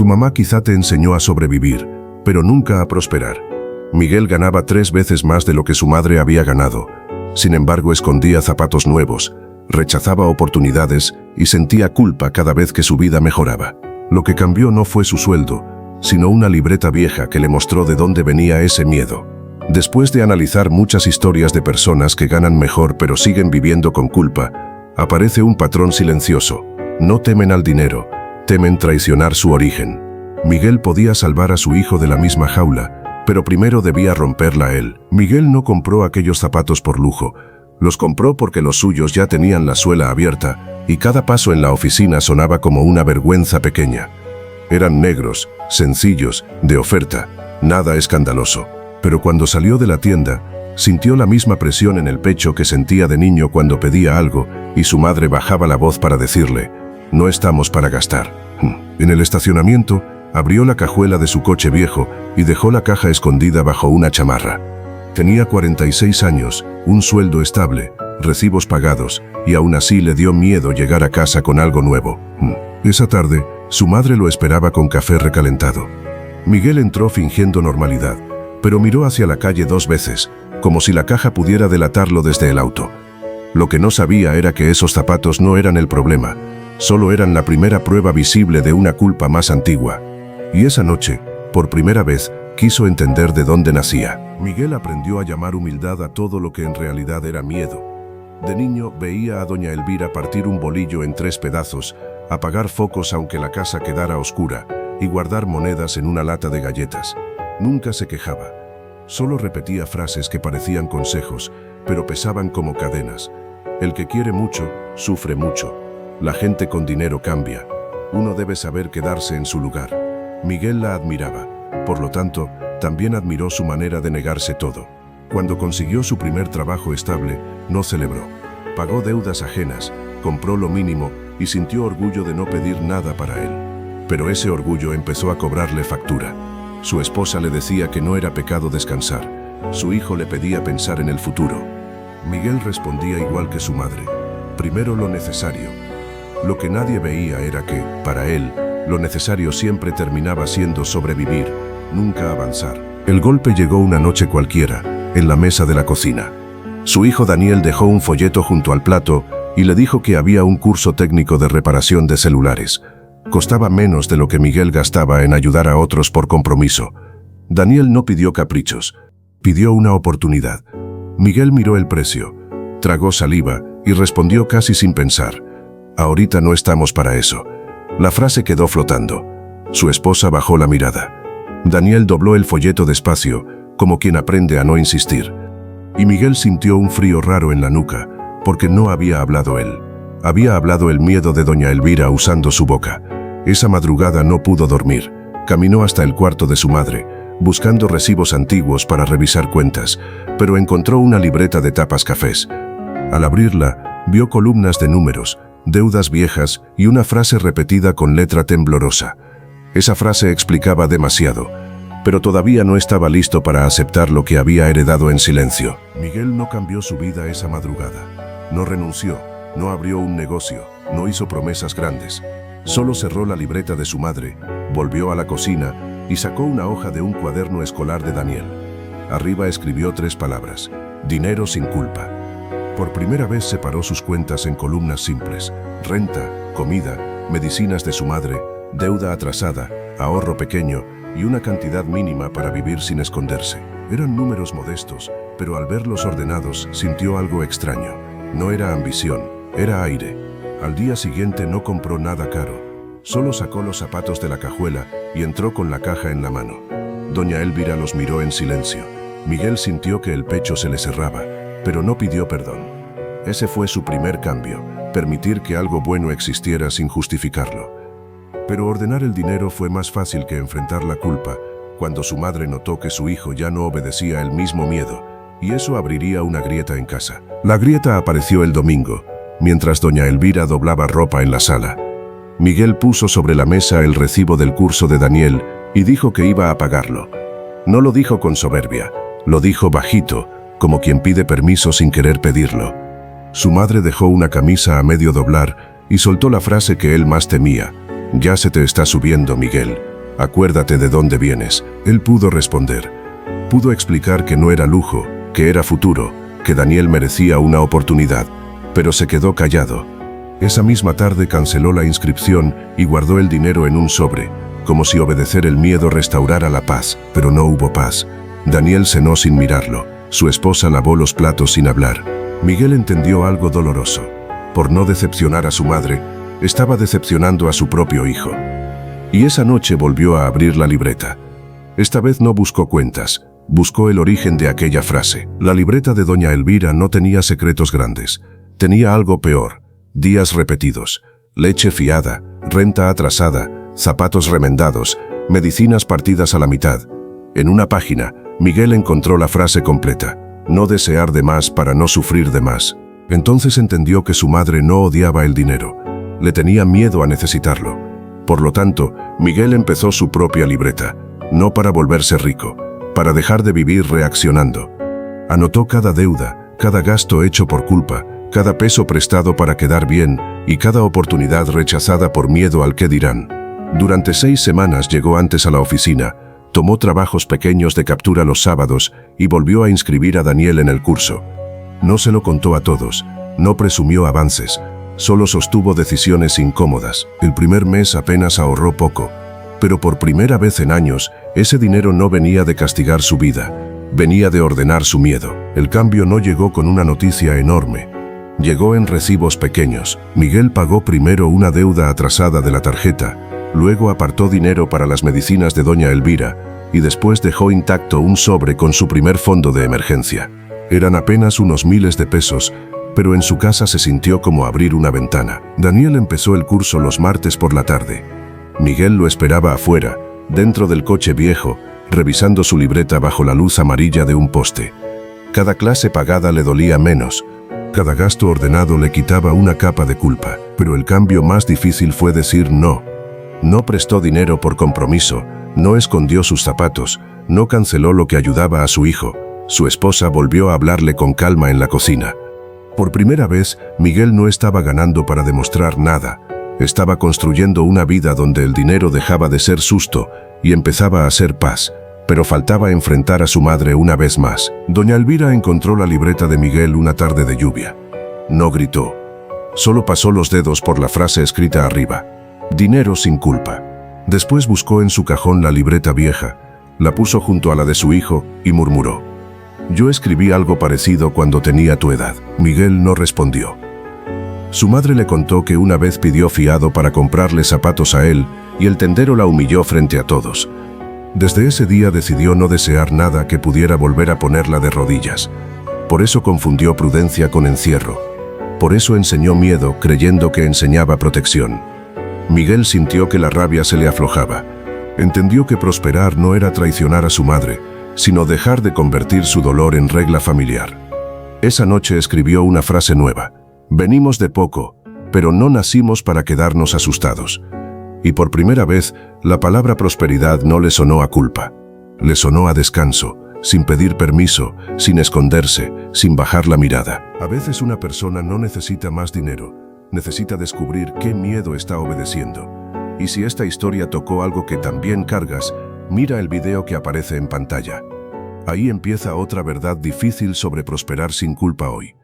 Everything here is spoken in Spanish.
Tu mamá quizá te enseñó a sobrevivir, pero nunca a prosperar. Miguel ganaba 3 veces más de lo que su madre había ganado. Sin embargo, escondía zapatos nuevos, rechazaba oportunidades y sentía culpa cada vez que su vida mejoraba. Lo que cambió no fue su sueldo, sino una libreta vieja que le mostró de dónde venía ese miedo. Después de analizar muchas historias de personas que ganan mejor pero siguen viviendo con culpa, aparece un patrón silencioso. No temen al dinero, temen traicionar su origen. Miguel podía salvar a su hijo de la misma jaula, pero primero debía romperla él. Miguel no compró aquellos zapatos por lujo, los compró porque los suyos ya tenían la suela abierta y cada paso en la oficina sonaba como una vergüenza pequeña. Eran negros, sencillos, de oferta, nada escandaloso. Pero cuando salió de la tienda, sintió la misma presión en el pecho que sentía de niño cuando pedía algo y su madre bajaba la voz para decirle: no estamos para gastar. En el estacionamiento, abrió la cajuela de su coche viejo y dejó la caja escondida bajo una chamarra. Tenía 46 años, un sueldo estable, recibos pagados, y aún así le dio miedo llegar a casa con algo nuevo. Esa tarde, su madre lo esperaba con café recalentado. Miguel entró fingiendo normalidad, pero miró hacia la calle 2 veces, como si la caja pudiera delatarlo desde el auto. Lo que no sabía era que esos zapatos no eran el problema, solo eran la primera prueba visible de una culpa más antigua. Y esa noche, por primera vez, quiso entender de dónde nacía. Miguel aprendió a llamar humildad a todo lo que en realidad era miedo. De niño veía a doña Elvira partir un bolillo en 3 pedazos, apagar focos aunque la casa quedara oscura, y guardar monedas en una lata de galletas. Nunca se quejaba. Solo repetía frases que parecían consejos, pero pesaban como cadenas. El que quiere mucho, sufre mucho. La gente con dinero cambia. Uno debe saber quedarse en su lugar. Miguel la admiraba. Por lo tanto, también admiró su manera de negarse todo. Cuando consiguió su primer trabajo estable, no celebró. Pagó deudas ajenas, compró lo mínimo y sintió orgullo de no pedir nada para él. Pero ese orgullo empezó a cobrarle factura. Su esposa le decía que no era pecado descansar. Su hijo le pedía pensar en el futuro. Miguel respondía igual que su madre: primero lo necesario. Lo que nadie veía era que, para él, lo necesario siempre terminaba siendo sobrevivir, nunca avanzar. El golpe llegó una noche cualquiera, en la mesa de la cocina. Su hijo Daniel dejó un folleto junto al plato y le dijo que había un curso técnico de reparación de celulares. Costaba menos de lo que Miguel gastaba en ayudar a otros por compromiso. Daniel no pidió caprichos, pidió una oportunidad. Miguel miró el precio, tragó saliva y respondió casi sin pensar: ahorita no estamos para eso. La frase quedó flotando. Su esposa bajó la mirada. Daniel dobló el folleto despacio, como quien aprende a no insistir. Y Miguel sintió un frío raro en la nuca, porque no había hablado él. Había hablado el miedo de doña Elvira usando su boca. Esa madrugada no pudo dormir. Caminó hasta el cuarto de su madre, buscando recibos antiguos para revisar cuentas, pero encontró una libreta de tapas cafés. Al abrirla, vio columnas de números, deudas viejas y una frase repetida con letra temblorosa. Esa frase explicaba demasiado, pero todavía no estaba listo para aceptar lo que había heredado en silencio. Miguel no cambió su vida esa madrugada. No renunció, no abrió un negocio, no hizo promesas grandes. Solo cerró la libreta de su madre, volvió a la cocina y sacó una hoja de un cuaderno escolar de Daniel. Arriba escribió 3 palabras: dinero sin culpa. Por primera vez separó sus cuentas en columnas simples: renta, comida, medicinas de su madre, deuda atrasada, ahorro pequeño y una cantidad mínima para vivir sin esconderse. Eran números modestos, pero al verlos ordenados sintió algo extraño. No era ambición, era aire. Al día siguiente no compró nada caro. Solo sacó los zapatos de la cajuela y entró con la caja en la mano. Doña Elvira los miró en silencio. Miguel sintió que el pecho se le cerraba, pero no pidió perdón. Ese fue su primer cambio, permitir que algo bueno existiera sin justificarlo. Pero ordenar el dinero fue más fácil que enfrentar la culpa, cuando su madre notó que su hijo ya no obedecía el mismo miedo, y eso abriría una grieta en casa. La grieta apareció el domingo, mientras doña Elvira doblaba ropa en la sala. Miguel puso sobre la mesa el recibo del curso de Daniel y dijo que iba a pagarlo. No lo dijo con soberbia, lo dijo bajito, como quien pide permiso sin querer pedirlo. Su madre dejó una camisa a medio doblar y soltó la frase que él más temía: ya se te está subiendo, Miguel. Acuérdate de dónde vienes. Él pudo responder. Pudo explicar que no era lujo, que era futuro, que Daniel merecía una oportunidad, pero se quedó callado. Esa misma tarde canceló la inscripción y guardó el dinero en un sobre, como si obedecer el miedo restaurara la paz, pero no hubo paz. Daniel cenó sin mirarlo. Su esposa lavó los platos sin hablar. Miguel entendió algo doloroso. Por no decepcionar a su madre, estaba decepcionando a su propio hijo. Y esa noche volvió a abrir la libreta. Esta vez no buscó cuentas, buscó el origen de aquella frase. La libreta de doña Elvira no tenía secretos grandes. Tenía algo peor: días repetidos, leche fiada, renta atrasada, zapatos remendados, medicinas partidas a la mitad. En una página, Miguel encontró la frase completa: no desear de más para no sufrir de más. Entonces entendió que su madre no odiaba el dinero, le tenía miedo a necesitarlo. Por lo tanto, Miguel empezó su propia libreta, no para volverse rico, para dejar de vivir reaccionando. Anotó cada deuda, cada gasto hecho por culpa, cada peso prestado para quedar bien y cada oportunidad rechazada por miedo al qué dirán. Durante 6 semanas llegó antes a la oficina, tomó trabajos pequeños de captura los sábados y volvió a inscribir a Daniel en el curso. No se lo contó a todos, no presumió avances, solo sostuvo decisiones incómodas. El primer mes apenas ahorró poco, pero por primera vez en años, ese dinero no venía de castigar su vida, venía de ordenar su miedo. El cambio no llegó con una noticia enorme, llegó en recibos pequeños. Miguel pagó primero una deuda atrasada de la tarjeta, luego apartó dinero para las medicinas de doña Elvira y después dejó intacto un sobre con su primer fondo de emergencia. Eran apenas unos miles de pesos, pero en su casa se sintió como abrir una ventana. Daniel empezó el curso los martes por la tarde. Miguel lo esperaba afuera, dentro del coche viejo, revisando su libreta bajo la luz amarilla de un poste. Cada clase pagada le dolía menos, cada gasto ordenado le quitaba una capa de culpa, pero el cambio más difícil fue decir no. No prestó dinero por compromiso, no escondió sus zapatos, no canceló lo que ayudaba a su hijo. Su esposa volvió a hablarle con calma en la cocina. Por primera vez, Miguel no estaba ganando para demostrar nada. Estaba construyendo una vida donde el dinero dejaba de ser susto y empezaba a ser paz, pero faltaba enfrentar a su madre una vez más. Doña Elvira encontró la libreta de Miguel una tarde de lluvia. No gritó, solo pasó los dedos por la frase escrita arriba: dinero sin culpa. Después buscó en su cajón la libreta vieja, la puso junto a la de su hijo y murmuró: yo escribí algo parecido cuando tenía tu edad. Miguel no respondió. Su madre le contó que una vez pidió fiado para comprarle zapatos a él y el tendero la humilló frente a todos. Desde ese día decidió no desear nada que pudiera volver a ponerla de rodillas. Por eso confundió prudencia con encierro. Por eso enseñó miedo creyendo que enseñaba protección. Miguel sintió que la rabia se le aflojaba. Entendió que prosperar no era traicionar a su madre, sino dejar de convertir su dolor en regla familiar. Esa noche escribió una frase nueva: venimos de poco, pero no nacimos para quedarnos asustados. Y por primera vez, la palabra prosperidad no le sonó a culpa. Le sonó a descanso, sin pedir permiso, sin esconderse, sin bajar la mirada. A veces una persona no necesita más dinero, necesita descubrir qué miedo está obedeciendo. Y si esta historia tocó algo que también cargas, mira el video que aparece en pantalla. Ahí empieza otra verdad difícil sobre prosperar sin culpa hoy.